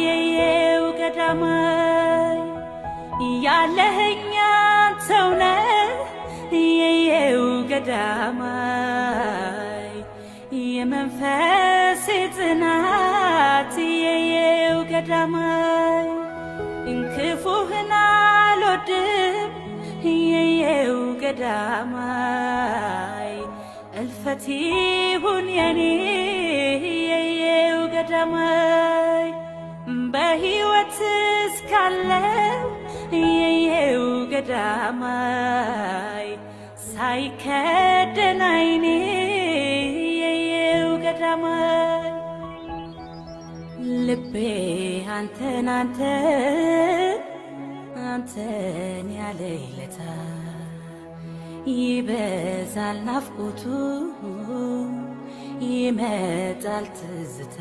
የየው ገዳማይ ያለኸኝ አንተው ነህ የየው ገዳማይ የመንፈሴ ጽናት የየው ገዳማይ ክፉህን አልወድም የየው ገዳማይ እልፈት ይሁን የኔ የየው ገዳማይ በሕይወት እስካለው የየው ገዳማይ ሳይከደን ዓይኔ የየው ገዳማይ ልቤ አንተን ያለ ይለታ ይበዛል ናፍቆቱ ይመጣል ትዝታ